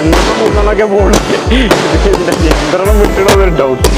രണ്ടെണ്ണം മൂന്നെണ്ണമൊക്കെ പോകുന്നുണ്ട്. ഇതിൻ്റെ എത്രണ്ണം വിട്ടണമെന്നൊരു ഡൗട്ട്.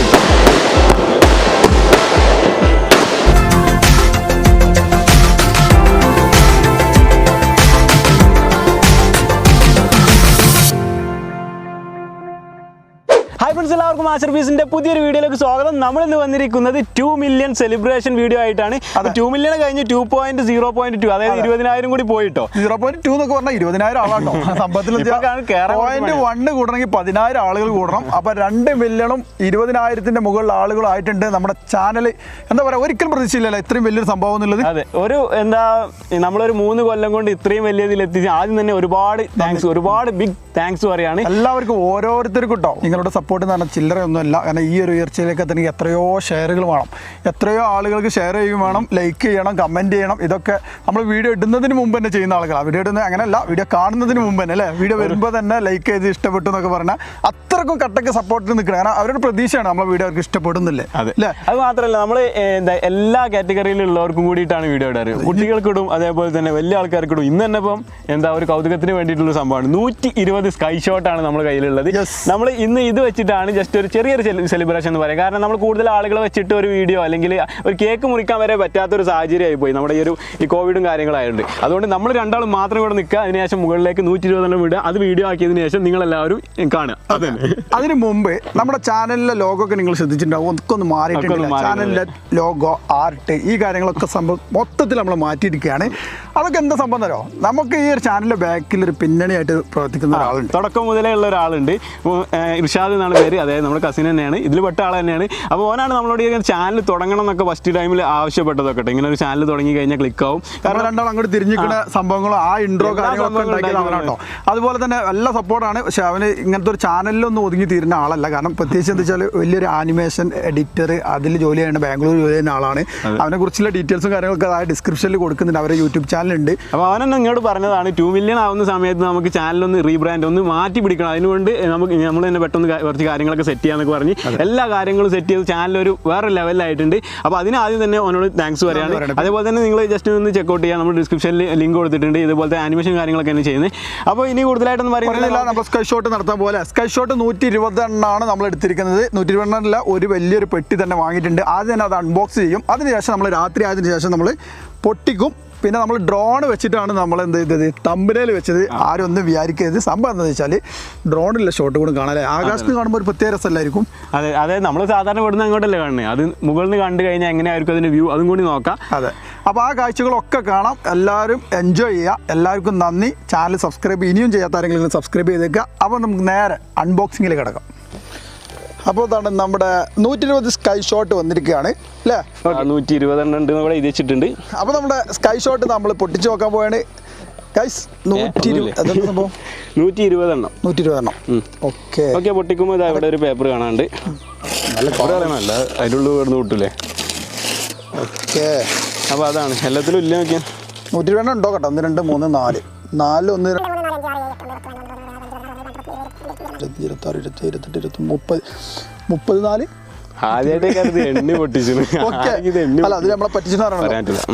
ഹായ് ഫ്രണ്ട്സ്, എല്ലാവർക്കും മാസ്റ്റർപീസിന്റെ പുതിയൊരു വീഡിയോയിലേക്ക് സ്വാഗതം. നമ്മളിന്ന് വന്നിരിക്കുന്നത് 2 മില്യൺ സെലിബ്രേഷൻ വീഡിയോ ആയിട്ടാണ്. 2 മില്യൺ കഴിഞ്ഞ് 2.0.2, അതായത് 20,000 കൂടി പോയിട്ടോ. 0.2 എന്നൊക്കെ പറഞ്ഞാൽ 20,000 ആളാട്ടോ. സംഭവത്തിൽ 1 കൂടണമെങ്കിൽ 10,000 ആളുകൾ കൂടണം. അപ്പൊ 2 മില്യണും 20,000ന്റെ മുകളിൽ ആളുകളായിട്ടുണ്ട്. നമ്മുടെ ചാനൽ എന്താ പറയാ, ഒരിക്കലും പ്രതീക്ഷയില്ലല്ലോ ഇത്രയും വലിയൊരു സംഭവം എന്നുള്ളത്. അതെ, നമ്മളൊരു 3 കൊല്ലം കൊണ്ട് ഇത്രയും വലിയ ഇതിൽ എത്തിച്ച് ആദ്യം തന്നെ ഒരുപാട് താങ്ക്സ്, ഒരുപാട് ബിഗ് താങ്ക്സ് പറയാണ് എല്ലാവർക്കും, ഓരോരുത്തർക്കും കേട്ടോ. നിങ്ങളുടെ സപ്പോർട്ട് എന്ന് പറഞ്ഞാൽ ചില്ലറയൊന്നുമല്ല. കാരണം ഈ ഒരു ഉയർച്ചയിലേക്ക് എത്തണമെങ്കിൽ എത്രയോ ഷെയറുകൾ വേണം, എത്രയോ ആളുകൾക്ക് ഷെയർ ചെയ്യുകയും വേണം, ലൈക്ക് ചെയ്യണം, കമൻറ്റ് ചെയ്യണം. ഇതൊക്കെ നമ്മൾ വീഡിയോ ഇടുന്നതിന് മുമ്പ് തന്നെ ചെയ്യുന്ന ആളുകളാണ്. വീഡിയോ ഇടുന്നത് അങ്ങനെയല്ല, വീഡിയോ കാണുന്നതിന് മുമ്പ് തന്നെ അല്ലേ, വീഡിയോ വരുമ്പോൾ തന്നെ ലൈക്ക് ചെയ്ത് ഇഷ്ടപ്പെട്ടു എന്നൊക്കെ പറഞ്ഞാൽ അത്രക്കും കട്ടക്ക് സപ്പോർട്ടിൽ നിൽക്കണം. കാരണം അവരുടെ പ്രതീക്ഷയാണ് നമ്മളെ വീഡിയോ അവർക്ക് ഇഷ്ടപ്പെടുന്നില്ലേ. അല്ലേ? അത് മാത്രമല്ല, നമ്മൾ എല്ലാ കാറ്റഗറിയിലുള്ളവർക്കും കൂടിയിട്ടാണ് വീഡിയോ ഇടാറ്. കുട്ടികൾക്കിടും, അതേപോലെ തന്നെ വലിയ ആൾക്കാർക്കിടും. ഇന്ന് തന്നെ ഇപ്പം ഒരു കൗതുകത്തിന് വേണ്ടിയിട്ടുള്ള സംഭവമാണ്. 120 സ്കൈ ഷോട്ടാണ് നമ്മുടെ കയ്യിലുള്ളത്. നമ്മൾ ഇന്ന് ഇത് വെച്ചിട്ടാണ് ജസ്റ്റ് ഒരു ചെറിയൊരു സെലിബ്രേഷൻ എന്ന് പറയാം. കാരണം നമ്മൾ കൂടുതൽ ആളുകളെ വെച്ചിട്ട് ഒരു വീഡിയോ അല്ലെങ്കിൽ ഒരു കേക്ക് മുറിക്കാൻ വരെ പറ്റാത്തൊരു സാഹചര്യമായി പോയി നമ്മുടെ ഈ കോവിഡും കാര്യങ്ങളായതുകൊണ്ട്. അതുകൊണ്ട് നമ്മൾ രണ്ടാളും മാത്രം ഇവിടെ നിൽക്കുക. അതിനുശേഷം മുകളിലേക്ക് 120 വിടുക. അത് വീഡിയോ ആക്കിയതിനു ശേഷം നിങ്ങളെല്ലാവരും കാണുക. അതിന് മുമ്പ് നമ്മുടെ ചാനലിലെ ലോഗോ ഒക്കെ നിങ്ങൾ ശ്രദ്ധിച്ചിട്ടുണ്ടാവും, ഒന്ന് മാറിയിട്ടുണ്ട്. ചാനലിലെ ലോഗോ, ആർട്ട്, ഈ കാര്യങ്ങളൊക്കെ സംഭവം മൊത്തത്തിൽ നമ്മൾ മാറ്റിയിരിക്കുകയാണ്. അതൊക്കെ എന്താ സംഭവം തരോ, നമുക്ക് ഈ ഒരു ചാനലിന്റെ ബാക്കിൽ ഒരു പിന്നണിയായിട്ട് പ്രവർത്തിക്കുന്ന ഒരാളുണ്ട്. തുടക്കം മുതലേ ഉള്ള ഒരാളുണ്ട്. ഇർഷാദ് എന്നാണ് പേര്. അതായത് നമ്മുടെ കസിൻ തന്നെയാണ്, ഇതിൽ പെട്ട ആൾ തന്നെയാണ്. അപ്പോൾ ഓനാണ് നമ്മളോട് ഈ ചാനൽ തുടങ്ങണം എന്നൊക്കെ ഫസ്റ്റ് ടൈമിൽ ആവശ്യപ്പെട്ടതൊക്കെ. ഇങ്ങനെ ഒരു ചാനൽ തുടങ്ങി കഴിഞ്ഞാൽ ക്ലിക്കാവും. കാരണം രണ്ടാളും അങ്ങോട്ട് തിരിഞ്ഞിരിക്കുന്ന സംഭവങ്ങളും ആ ഇൻട്രോ കാര്യങ്ങളൊക്കെ ഉണ്ടാക്കിയതാണോ. അതുപോലെ തന്നെ നല്ല സപ്പോർട്ടാണ്. പക്ഷെ അവന് ഇങ്ങനത്തെ ഒരു ചാനലിലൊന്നും ഒതുങ്ങി തീരുന്ന ആളല്ല. കാരണം പ്രത്യേകിച്ച് എന്താ വെച്ചാൽ വലിയൊരു ആനിമേഷൻ എഡിറ്റർ, അതിൽ ജോലി ചെയ്യുന്ന ബാംഗ്ലൂർ ജോലി ചെയ്യുന്ന ആളാണ്. അവനെ കുറിച്ചുള്ള ഡീറ്റെയിൽസും കാര്യങ്ങളൊക്കെ ആ ഡിസ്ക്രിപ്ഷനിൽ കൊടുക്കുന്നുണ്ട്. അവരുടെ യൂട്യൂബ് ചാനലുണ്ട്. അപ്പോൾ അവനെന്നെ ഇങ്ങോട്ട് പറഞ്ഞതാണ് 2 മില്യൺ ആവുന്ന സമയത്ത് നമുക്ക് ചാനലൊന്ന് റീബ്രാൻഡ് ഒന്ന് മാറ്റി പിടിക്കണം. അതിനുകൊണ്ട് നമ്മൾ തന്നെ പെട്ടെന്ന് കുറച്ച് കാര്യങ്ങളൊക്കെ സെറ്റ് ചെയ്യാന്നൊക്കെ പറഞ്ഞ് എല്ലാ കാര്യങ്ങളും സെറ്റ് ചെയ്ത് ചാനലൊരു വേറെ ലെവലിലായിട്ടുണ്ട്. അപ്പോൾ അതിന് ആദ്യം തന്നെ അവനോട് താങ്ക്സ് പറയാണ്. അതേപോലെ തന്നെ നിങ്ങൾ ജസ്റ്റ് ഒന്ന് ചെക്കൗട്ട് ചെയ്യാം. നമ്മൾ ഡിസ്ക്രിപ്ഷനിൽ ലിങ്ക് കൊടുത്തിട്ടുണ്ട്. ഇതുപോലത്തെ ആനിമേഷൻ കാര്യങ്ങളൊക്കെ തന്നെ ചെയ്യുന്നത്. അപ്പോൾ ഇനി കൂടുതലായിട്ടൊന്നും പറയുന്നില്ല, നമ്മൾ സ്കൈ ഷോട്ട് നടത്താൻ പോലെ സ്കൈ ഷോട്ട് 120 എണ്ണമാണ് നമ്മൾ എടുത്തിരിക്കുന്നത്. 120 എണ്ണല്ല, ഒരു വലിയൊരു പെട്ടി തന്നെ വാങ്ങിയിട്ടുണ്ട്. ആദ്യം തന്നെ അത് അൺബോക്സ് ചെയ്യും. അതിനുശേഷം നമ്മൾ രാത്രി ആയതിനു ശേഷം നമ്മൾ പൊട്ടിക്കും. പിന്നെ നമ്മൾ ഡ്രോൺ വെച്ചിട്ടാണ് നമ്മൾ എന്ത് ചെയ്തത്, തമ്പനയിൽ വെച്ചത്. ആരും ഒന്നും വിചാരിക്കരുത്. സംഭവം എന്താണെന്ന് വെച്ചാൽ ഡ്രോണിലുള്ള ഷോട്ട് കൂടെ കാണാല്ലേ, ആകാശത്ത് കാണുമ്പോൾ ഒരു പ്രത്യേക രസമല്ലായിരിക്കും. അതെ, നമ്മൾ സാധാരണ ഇവിടുന്ന് അങ്ങോട്ടല്ലേ കാണുന്നത്. അത് മുകളിൽ നിന്ന് കണ്ടു കഴിഞ്ഞാൽ എങ്ങനെയായിരിക്കും അതിൻ്റെ വ്യൂ, അതും കൂടി നോക്കാം. അതെ, അപ്പോൾ ആ കാഴ്ചകളൊക്കെ കാണാം. എല്ലാവരും എൻജോയ് ചെയ്യുക. എല്ലാവർക്കും നന്ദി. ചാനൽ സബ്സ്ക്രൈബ് ഇനിയും ചെയ്യാത്ത ആരെങ്കിലും സബ്സ്ക്രൈബ് ചെയ്തേക്കുക. അപ്പോൾ നമുക്ക് നേരെ അൺബോക്സിങ്ങിൽ കിടക്കാം. അപ്പോൾ ഇതാണ് നമ്മുടെ 120 സ്കൈ ഷോട്ട് വന്നിരിക്കുകയാണ് അല്ലേ. 120 ഉണ്ട് ഇവിടെ ഇത് വെച്ചിട്ടുണ്ട്. അപ്പോൾ നമ്മുടെ സ്കൈ ഷോട്ട് നമ്മൾ പൊട്ടിച്ച് നോക്കാൻ പോവാണ് ഗൈസ്. 120 സംഭവം 120 എണ്ണം. 120 എണ്ണം. ഓക്കെ, പൊട്ടിക്കുമ്പോൾ ഇതാ ഇവിടെ ഒരു പേപ്പർ കാണാണ്ട്. നല്ല അതിനുള്ള കിടന്ന് കിട്ടൂലേ. ഓക്കെ, അപ്പോൾ അതാണ് എല്ലാത്തിലും ഇല്ല. നോക്കിയാൽ 120 എണ്ണം ഉണ്ടോ കേട്ടോ. 1 2 3 4 4 1 26 27 28 30 34 എണ്ണി പൊട്ടിച്ചു. അല്ല, അത് നമ്മളെ പറ്റിച്ചു.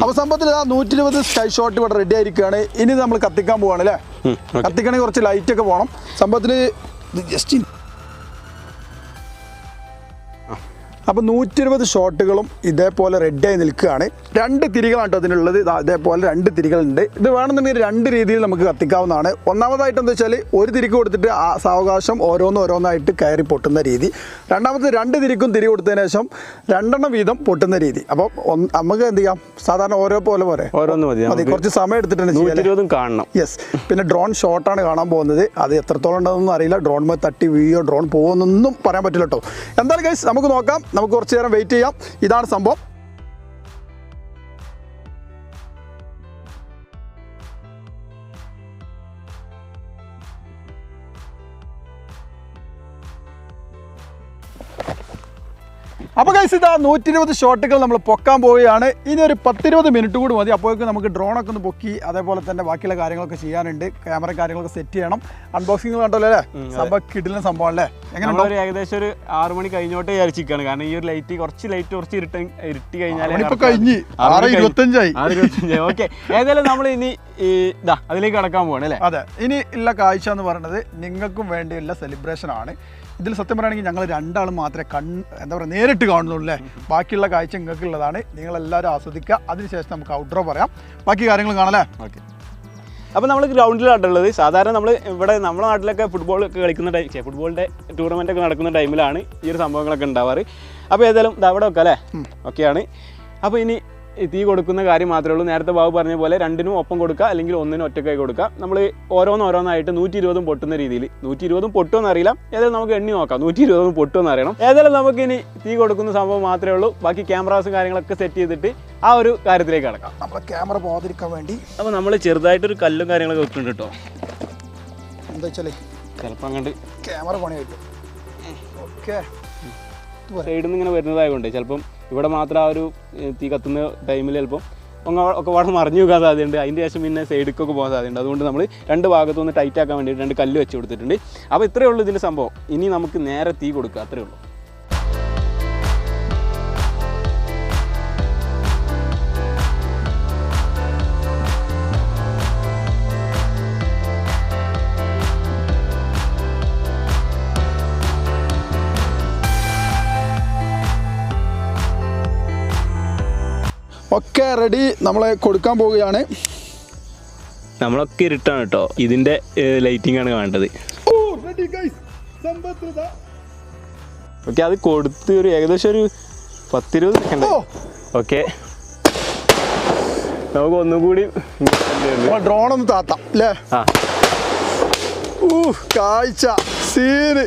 അപ്പൊ സംഭവത്തിൽ 120 സ്കൈ ഷോട്ട് ഇവിടെ റെഡി ആയിരിക്കുകയാണ്. ഇനി നമ്മൾ കത്തിക്കാൻ പോവാണ് അല്ലേ. കത്തിക്കണമെങ്കിൽ കുറച്ച് ലൈറ്റ് ഒക്കെ പോകണം. സംഭവത്തിൽ ജസ്റ്റ് അപ്പോൾ 120 ഷോട്ടുകളും ഇതേപോലെ റെഡിയായി നിൽക്കുകയാണ്. 2 തിരികളാണ് കേട്ടോ അതിനുള്ളത്. ഇതേപോലെ 2 തിരികളുണ്ട്. ഇത് വേണമെന്നുണ്ടെങ്കിൽ 2 രീതിയിൽ നമുക്ക് കത്തിക്കാവുന്നതാണ്. ഒന്നാമതായിട്ട് എന്താ വെച്ചാൽ ഒരു തിരിക്ക് കൊടുത്തിട്ട് ആ സാവകാശം ഓരോന്നായിട്ട് കയറി പൊട്ടുന്ന രീതി. രണ്ടാമത് 2 തിരിക്കും തിരി കൊടുത്തതിന് ശേഷം 2 എണ്ണം വീതം പൊട്ടുന്ന രീതി. അപ്പോൾ നമുക്ക് എന്ത് ചെയ്യാം, സാധാരണ ഓരോന്ന് മതി. കുറച്ച് സമയം എടുത്തിട്ട് കാണണം. യെസ്. പിന്നെ ഡ്രോൺ ഷോട്ടാണ് കാണാൻ പോകുന്നത്. അത് എത്രത്തോളം ഉണ്ടെന്നൊന്നും അറിയില്ല. ഡ്രോൺ തട്ടി വീഴോ ഡ്രോൺ പോകുമെന്നൊന്നും പറയാൻ പറ്റില്ല കേട്ടോ. എന്തായാലും ഗൈസ് നമുക്ക് നോക്കാം. നമുക്ക് കുറച്ച് നേരം വെയിറ്റ് ചെയ്യാം. ഇതാണ് സംഭവം. അപ്പോൾ ഗൈസ് ഇതാ 120 ഷോട്ടുകൾ നമ്മൾ പൊക്കാൻ പോവുകയാണ്. ഇനി ഒരു 10-20 മിനിറ്റ് കൂടി മതി. അപ്പോഴേക്കും നമുക്ക് ഡ്രോണൊക്കെ ഒന്ന് പൊക്കി അതേപോലെ തന്നെ ബാക്കിയുള്ള കാര്യങ്ങളൊക്കെ ചെയ്യാനുണ്ട്. ക്യാമറ കാര്യങ്ങളൊക്കെ സെറ്റ് ചെയ്യണം. അൺബോക്സിംഗ് കണ്ടല്ലോ അല്ലേ. സംഭവം കിടിലൻ സംഭവം അല്ലേ. എങ്ങനെ ഏകദേശം ഒരു 6 മണി കഴിഞ്ഞോട്ടേ വിചാരിച്ചിരിക്കുകയാണ്. കാരണം ഈ ഒരു കുറച്ച് ഇരുട്ടി കഴിഞ്ഞാൽ 6:25 ഓക്കെ. ഏതായാലും നമ്മൾ ഇനി ഇതാ അതിലേക്ക് കടക്കാൻ പോവാണ് അല്ലേ? അതെ, ഇനി ഉള്ള കാഴ്ച എന്ന് പറയുന്നത് നിങ്ങൾക്കും വേണ്ടിയുള്ള സെലിബ്രേഷൻ ആണ്. ഇതിൽ സത്യം പറയുകയാണെങ്കിൽ ഞങ്ങൾ രണ്ടാളും മാത്രമേ എന്താ പറയുക നേരിട്ട് കാണുന്നുള്ളൂ അല്ലേ. ബാക്കിയുള്ള കാഴ്ച നിങ്ങൾക്കുള്ളതാണ്, നിങ്ങളെല്ലാവരും ആസ്വദിക്കുക. അതിനുശേഷം നമുക്ക് ഔട്ട്ഡോർ പറയാം, ബാക്കി കാര്യങ്ങൾ കാണാം. ഓക്കെ, അപ്പോൾ നമ്മൾ ഗ്രൗണ്ടിലാണുള്ളത്. സാധാരണ നമ്മൾ ഇവിടെ നമ്മുടെ നാട്ടിലൊക്കെ ഫുട്ബോളൊക്കെ കളിക്കുന്ന ഫുട്ബോളിൻ്റെ ടൂർണമെൻ്റൊക്കെ നടക്കുന്ന ടൈമിലാണ് ഈ ഒരു സംഭവങ്ങളൊക്കെ ഉണ്ടാവാറ്. അപ്പോൾ ഏതായാലും ഇത് അവിടെ വെക്കാം അല്ലേ? ഓക്കെയാണ്. അപ്പോൾ ഇനി തീ കൊടുക്കുന്ന കാര്യം മാത്രമേ ഉള്ളൂ. നേരത്തെ ബാബു പറഞ്ഞ പോലെ രണ്ടിനും ഒപ്പം കൊടുക്കുക, അല്ലെങ്കിൽ ഒന്നിനും ഒറ്റക്കായി കൊടുക്കുക. നമ്മൾ ഓരോന്നായിട്ട് 120 പൊട്ടുന്ന രീതിയിൽ. 120 പൊട്ടുമെന്ന് അറിയില്ല, ഏതായാലും നമുക്ക് എണ്ണി നോക്കാം. 120 പൊട്ടുമെന്ന് അറിയണം. ഏതായാലും നമുക്ക് ഇനി തീ കൊടുക്കുന്ന സംഭവം മാത്രമേ ഉള്ളൂ. ബാക്കി ക്യാമറാസും കാര്യങ്ങളൊക്കെ സെറ്റ് ചെയ്തിട്ട് ആ ഒരു കാര്യത്തിലേക്ക് കിടക്കാം. നമ്മളെ ക്യാമറ പോകാതിരിക്കാൻ വേണ്ടി അപ്പോൾ നമ്മൾ ചെറുതായിട്ടൊരു കല്ലും കാര്യങ്ങളൊക്കെ വെക്കുന്നുണ്ട് കേട്ടോ. എന്താ വെച്ചാൽ ചിലപ്പോൾ അങ്ങോട്ട് ക്യാമറ പണി കിട്ടും. ഓക്കെ, സൈഡിൽ നിന്ന് ഇങ്ങനെ വരുന്നതായതുകൊണ്ട് ചിലപ്പം ഇവിടെ മാത്രം ആ ഒരു തീ കത്തുന്ന ടൈമിൽ ചിലപ്പം ഒക്കെ വളരെ മറിഞ്ഞു പോകാൻ സാധ്യതയുണ്ട്. അതിൻ്റെ ശേഷം പിന്നെ സൈഡിലേക്കൊക്കെ പോകാൻ സാധ്യതയുണ്ട്. അതുകൊണ്ട് നമ്മൾ രണ്ട് ഭാഗത്തുനിന്ന് ടൈറ്റ് ആക്കാൻ വേണ്ടിയിട്ട് 2 കല്ല് വെച്ച് കൊടുത്തിട്ടുണ്ട്. അപ്പോൾ ഇത്രയേ ഉള്ളൂ ഇതിൻ്റെ സംഭവം. ഇനി നമുക്ക് നേരെ തീ കൊടുക്കുക, അത്രയേ ഉള്ളൂ. ഒക്കെ റെഡി, നമ്മളെ കൊടുക്കാൻ പോവുകയാണ്. നമ്മളൊക്കെ ഇരുട്ടാണ് കേട്ടോ, ഇതിൻ്റെ ലൈറ്റിംഗ് ആണ് കാണേണ്ടത്. ഓക്കെ, അത് കൊടുത്ത് ഒരു ഏകദേശം ഒരു 10-20 സെക്കൻഡ്. ഓക്കെ, നമുക്ക് ഒന്നും കൂടി ഡ്രോൺ ഒന്ന് താത്താം അല്ലേ? ആ, കാഴ്ച സീന്.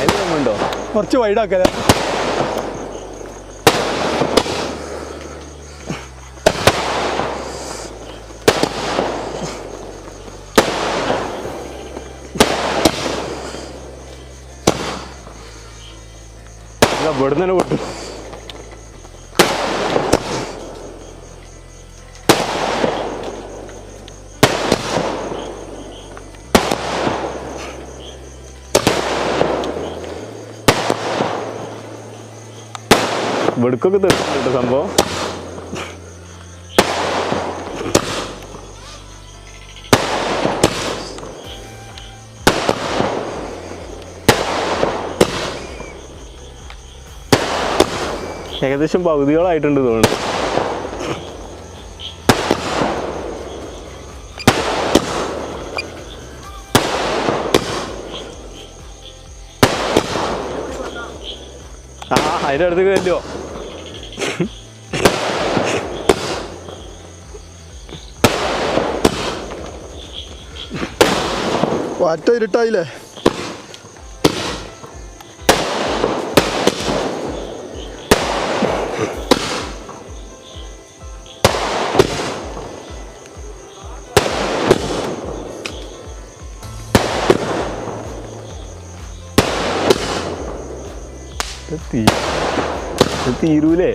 അതിലുണ്ടോ കുറച്ച് വൈഡാക്കല്ലേ? ഇവിടുന്ന് തന്നെ പൊട്ടും. വെടുക്കൊക്കെ തീർച്ചയായിട്ടും സംഭവം. ഏകദേശം പകുതിയോളായിട്ടുണ്ട് തോന്നുന്നു. അതിൻ്റെ അടുത്തേക്ക് വരുമോ? ഒറ്റ ഇരുട്ടായില്ലേ? തീരൂലേ?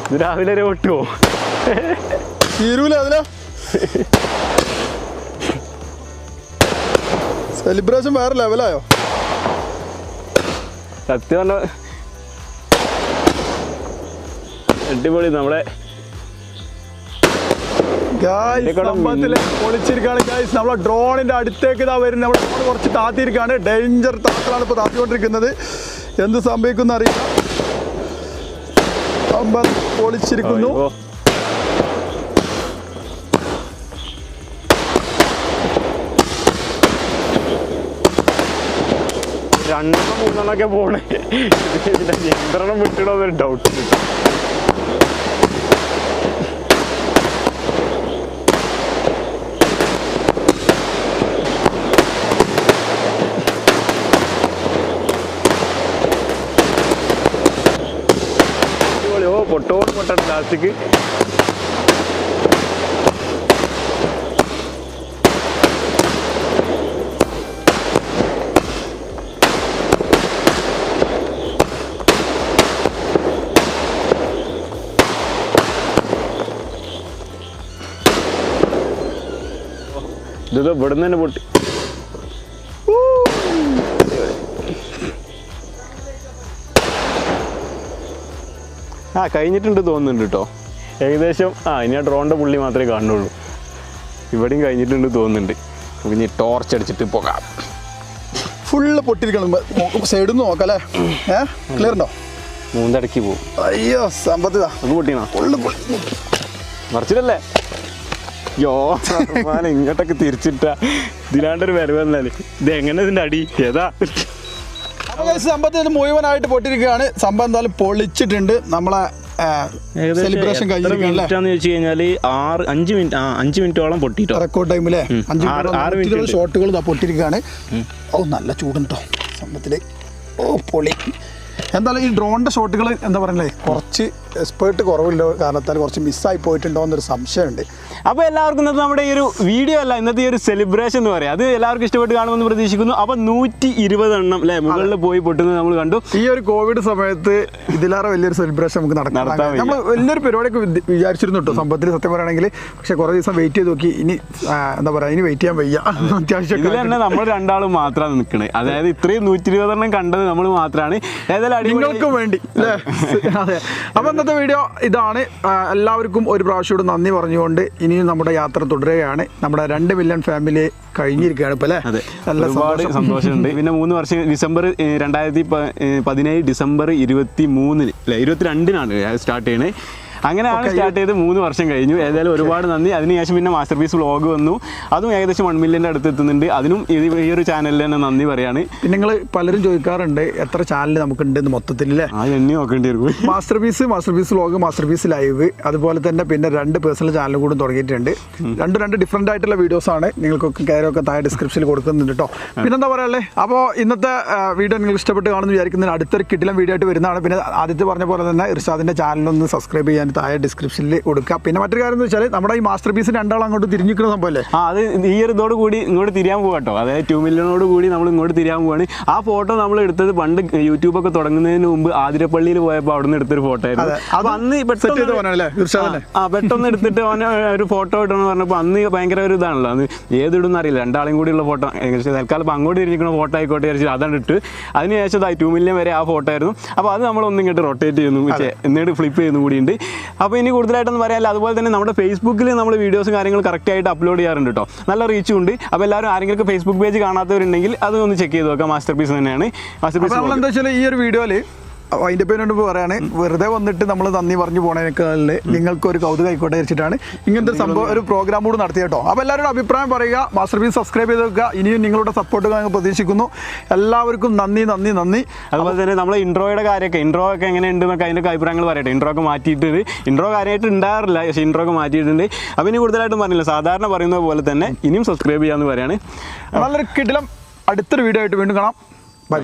ഇത് രാവിലെ വരെ പൊട്ടുമോ? തീരൂല അതിലാ. സെലിബ്രേഷൻ വേറെ ലെവലായോ? സത്യം പറഞ്ഞ അടിപൊളി. നമ്മളെ പൊളിച്ചിരിക്കാണ് ഗൈസ്. നമ്മളെ ഡ്രോണിന്റെ അടുത്തേക്ക് ഇതാ വരുന്നത്. നമ്മുടെ ഡ്രോൺ കുറച്ച് താത്തിയിരിക്കാണ്. ഡേഞ്ചർ താത്തലാണ് ഇപ്പൊ താത്തിക്കൊണ്ടിരിക്കുന്നത്. എന്ത് സംഭവിക്കുന്ന അറിയില്ല. പൊളിച്ചിരിക്കുന്നു. രണ്ടെണ്ണം മൂന്നെണ്ണൊക്കെ പോണേ. ഇതിന്റെ നിയന്ത്രണം വിട്ടിടോന്നൊരു ഡൗട്ട്. പൊട്ടോട് പൊട്ടട്ടെ ലാസ്റ്റിക്ക്. ഇത് ഇവിടുന്ന് തന്നെ പൊട്ടി. കഴിഞ്ഞിട്ടുണ്ട് തോന്നുന്നുണ്ട് കേട്ടോ ഏകദേശം. ഇനി ആ ഡ്രോണിൻ്റെ പുള്ളി മാത്രമേ കാണുന്നുള്ളൂ. ഇവിടെയും കഴിഞ്ഞിട്ടുണ്ട് തോന്നുന്നുണ്ട്. നമുക്ക് ഇനി ടോർച്ച് അടിച്ചിട്ട് പോകാം. ഫുള്ള് പൊട്ടിരിക്കണം. സൈഡിൽ നിന്ന് നോക്കാം അല്ലേ? ക്ലിയർ ഉണ്ടോ? മൂന്നടക്കി പോകും. അയ്യോ സമ്പത്ത് അത് പൊട്ടിയാ ഫുള്ള് മറിച്ചിട്ടല്ലേ? യോ ഇങ്ങോട്ടൊക്കെ തിരിച്ചിട്ടാ ഇതിലാണ്ടൊരു വരവ് വന്നാല് ഇത് എങ്ങനെ ഇതിൻ്റെ അടി ഏതാ? സമ്പത്ത് മുഴുവനായിട്ട് പൊട്ടിരിക്കുകയാണ്. സംഭവം എന്തായാലും പൊളിച്ചിട്ടുണ്ട്. നമ്മളെ സെലിബ്രേഷൻ കഴിഞ്ഞിരിക്കുകയെന്ന് വെച്ച് കഴിഞ്ഞാൽ 5 മിനിറ്റോളം പൊട്ടിട്ടോ റെക്കോർഡ് ടൈമിലെ 5 ഷോട്ടുകൾ പൊട്ടിരിക്കുകയാണ്. ഓ നല്ല ചൂടുണ്ടോ സംഭവത്തില്. ഓ പൊളി. എന്തായാലും ഈ ഡ്രോണിൻ്റെ ഷോട്ടുകൾ എന്താ പറയുന്നത് കുറച്ച് എക്സ്പേർട്ട് കുറവില്ല കാരണത്താൽ കുറച്ച് മിസ്സായി പോയിട്ടുണ്ടോ എന്നൊരു സംശയമുണ്ട്. അപ്പോൾ എല്ലാവർക്കും ഇന്നത്തെ നമ്മുടെ ഈ ഒരു വീഡിയോ അല്ല, ഇന്നത്തെ ഈ ഒരു സെലിബ്രേഷൻ എന്ന് പറയാം, അത് എല്ലാവർക്കും ഇഷ്ടപ്പെട്ട് കാണുമെന്ന് പ്രതീക്ഷിക്കുന്നു. അപ്പോൾ 120 എണ്ണം അല്ലേ മുകളിൽ പോയി പൊട്ടുന്നത് നമ്മൾ കണ്ടു. ഈ ഒരു കോവിഡ് സമയത്ത് ഇതിലേറെ വലിയൊരു സെലിബ്രേഷൻ നമുക്ക് നടത്താം. നമ്മൾ വലിയൊരു പരിപാടിയൊക്കെ വിചാരിച്ചിരുന്നു കേട്ടോ സംഭവത്തിൽ സത്യം പറയുകയാണെങ്കിൽ. പക്ഷെ കുറേ ദിവസം വെയിറ്റ് ചെയ്ത് നോക്കി. ഇനി എന്താ പറയുക, ഇനി വെയിറ്റ് ചെയ്യാൻ വയ്യ. അത്യാവശ്യം ഇതിൽ തന്നെ നമ്മൾ രണ്ടാളും മാത്രമാണ് നിൽക്കണേ. അതായത് ഇത്രയും 120 എണ്ണം കണ്ടത് നമ്മൾ മാത്രമാണ്. ഏതായാലും നിങ്ങൾക്കും വേണ്ടി അല്ലേ? അതെ. അപ്പോൾ ഇന്നത്തെ വീഡിയോ ഇതാണ്. എല്ലാവർക്കും ഒരു പ്രാവശ്യം നന്ദി പറഞ്ഞുകൊണ്ട് ഇനിയും നമ്മുടെ യാത്ര തുടരുകയാണ്. നമ്മുടെ 2 മില്യൺ ഫാമിലി കഴിഞ്ഞിരിക്കുകയാണ് ഇപ്പോൾ അല്ലേ? ഒരുപാട് സന്തോഷമുണ്ട്. പിന്നെ 3 വർഷം ഡിസംബർ 2017 ഡിസംബർ 23 അല്ലേ 22-നാണ് സ്റ്റാർട്ട് ചെയ്യണേ. അങ്ങനെയാണ് സ്റ്റാർട്ട് ചെയ്ത് 3 വർഷം കഴിഞ്ഞു. ഏതായാലും ഒരുപാട് നന്ദി. അതിനുശേഷം പിന്നെ മാസ്റ്റർ പീസ് വ്ളോഗ് വന്നു. അതും ഏകദേശം 1 മില്യൻ്റെ അടുത്ത് എത്തുന്നുണ്ട്. അതിനും ഈ ഒരു ചാനലിൽ തന്നെ നന്ദി പറയാണ്. പിന്നെ നിങ്ങൾ പലരും ചോദിക്കാറുണ്ട് എത്ര ചാനൽ നമുക്കുണ്ടെന്ന് മൊത്തത്തിൽ അല്ലേ? എണ്ണി നോക്കേണ്ടി വരും. Master piece vlog, master piece live, അതുപോലെ തന്നെ പിന്നെ 2 പേഴ്സണൽ ചാനൽ കൂടി തുടങ്ങിയിട്ടുണ്ട്. രണ്ട് ഡിഫറെൻ്റ് ആയിട്ടുള്ള വീഡിയോസാണ്. നിങ്ങൾക്കൊക്കെ കയറൊക്കെ താഴെ ഡിസ്ക്രിപ്ഷനിൽ കൊടുക്കുന്നുണ്ട് കേട്ടോ. പിന്നെന്താ പറയാല്ലേ, അപ്പോൾ ഇന്നത്തെ വീഡിയോ നിങ്ങൾ ഇഷ്ടപ്പെട്ട് കാണുമെന്ന് വിചാരിക്കുന്നതിന് അടുത്തൊരു കിടിലം വീഡിയോ ആയിട്ട് വരുന്നതാണ്. പിന്നെ ആദ്യത്തെ പറഞ്ഞ പോലെ തന്നെ ഇർഷാദിൻ്റെ ചാനലൊന്ന് സബ്സ്ക്രൈബ് ചെയ്യാൻ താഴെ ഡിസ്ക്രിപ്ഷനിൽ കൊടുക്കുക. പിന്നെ മറ്റൊരു കാര്യം എന്ന് വെച്ചാൽ നമ്മുടെ ഈ മാസ്റ്റർ പീസ് രണ്ടാളും അങ്ങോട്ട് തിരിഞ്ഞിരിക്കുന്ന സംഭവമല്ലേ? അത് ഈ ഒരു ഇതോട് കൂടി ഇങ്ങോട്ട് തിരിയാൻ പോകാം കേട്ടോ. അതായത് 2 മില്യണോട് കൂടി നമ്മൾ ഇങ്ങോട്ട് തിരിയാൻ പോവാണ്. ആ ഫോട്ടോ നമ്മൾ എടുത്തത് പണ്ട് യൂട്യൂബൊക്കെ തുടങ്ങുന്നതിന് മുമ്പ് ആതിരപ്പള്ളിയിൽ പോയപ്പോൾ അവിടെ നിന്ന് എടുത്തൊരു ഫോട്ടോ ആയിരുന്നു. അപ്പൊ അന്ന് പെട്ടെന്ന് എടുത്തിട്ട് ഒരു ഫോട്ടോ ഇടണമെന്ന് പറഞ്ഞപ്പോൾ അന്ന് ഭയങ്കര ഒരു ഇതാണല്ലോ. അന്ന് ഏതിടുന്ന അറിയില്ല, രണ്ടാളും കൂടിയുള്ള ഫോട്ടോ. തൽക്കാലം ഇപ്പം അങ്ങോട്ട് തിരിഞ്ഞിരിക്കുന്ന ഫോട്ടോ ആയിക്കോട്ടെ വിചാരിച്ചു അതാണ് ഇട്ട്. അതിനുശേഷം 2 മില്യൺ വരെ ആ ഫോട്ടോ ആയിരുന്നു. അപ്പോൾ അത് നമ്മളൊന്നും ഇങ്ങോട്ട് റൊട്ടേറ്റ് ചെയ്യുന്നു, എന്നിട്ട് ഫ്ലിപ്പ് ചെയ്യുന്നു കൂടിയുണ്ട്. അപ്പോൾ ഇനി കൂടുതലായിട്ടൊന്നും പറയാനില്ല. അതുപോലെ തന്നെ നമ്മുടെ ഫേസ്ബുക്കിൽ നമ്മൾ വീഡിയോസും കാര്യങ്ങളും കറക്റ്റായിട്ട് അപ്ലോഡ് ചെയ്യാറുണ്ട് കേട്ടോ. നല്ല റീച്ചും ഉണ്ട്. അപ്പോൾ എല്ലാവരും ആരെങ്കിലും ഫേസ്ബുക്ക് പേജ് കാണാത്തവരുണ്ടെങ്കിൽ അതൊന്ന് ചെക്ക് ചെയ്ത് നോക്കാം. മാസ്റ്റർ പീസ് തന്നെയാണ്. മാസ്റ്റർ പീസ് എന്താ വെച്ചാൽ ഈ ഒരു വീഡിയോയിൽ അതിൻ്റെ പേരോട് പറയാണ്, വെറുതെ വന്നിട്ട് നമ്മൾ നന്ദി പറഞ്ഞു പോണേക്കാളിൽ നിങ്ങൾക്കൊരു കൗതുകം ആയിക്കോട്ടെ വെച്ചിട്ടാണ് ഇങ്ങനത്തെ ഒരു സംഭവം ഒരു പ്രോഗ്രാം കൂടി നടത്തിയ കേട്ടോ. അപ്പോൾ എല്ലാവരുടെ അഭിപ്രായം പറയുക. മാസ്റ്റർ പീസ് സബ്സ്ക്രൈബ് ചെയ്ത് വെക്കുക. ഇനിയും നിങ്ങളുടെ സപ്പോർട്ട് ഞങ്ങൾ പ്രതീക്ഷിക്കുന്നു. എല്ലാവർക്കും നന്ദി. അതുപോലെ തന്നെ നമ്മളെ ഇൻട്രോയുടെ കാര്യമൊക്കെ എങ്ങനെ ഉണ്ടെന്നൊക്കെ അതിൻ്റെ അഭിപ്രായങ്ങൾ പറയട്ടെ. ഇൻട്രോ ഒക്കെ മാറ്റിയിട്ട് ഇൻട്രോ കാര്യമായിട്ട് ഉണ്ടാകാറില്ല, പക്ഷേ ഇൻട്രോ ഒക്കെ മാറ്റിയിട്ടുണ്ട്. അപ്പോൾ ഇനി കൂടുതലായിട്ടും പറഞ്ഞില്ല, സാധാരണ പറയുന്നത് പോലെ തന്നെ ഇനിയും സബ്സ്ക്രൈബ് ചെയ്യാമെന്ന് പറയാണ്. നല്ലൊരു കിടിലം അടുത്തൊരു വീഡിയോ ആയിട്ട് വീണ്ടും കാണാം. ബൈ.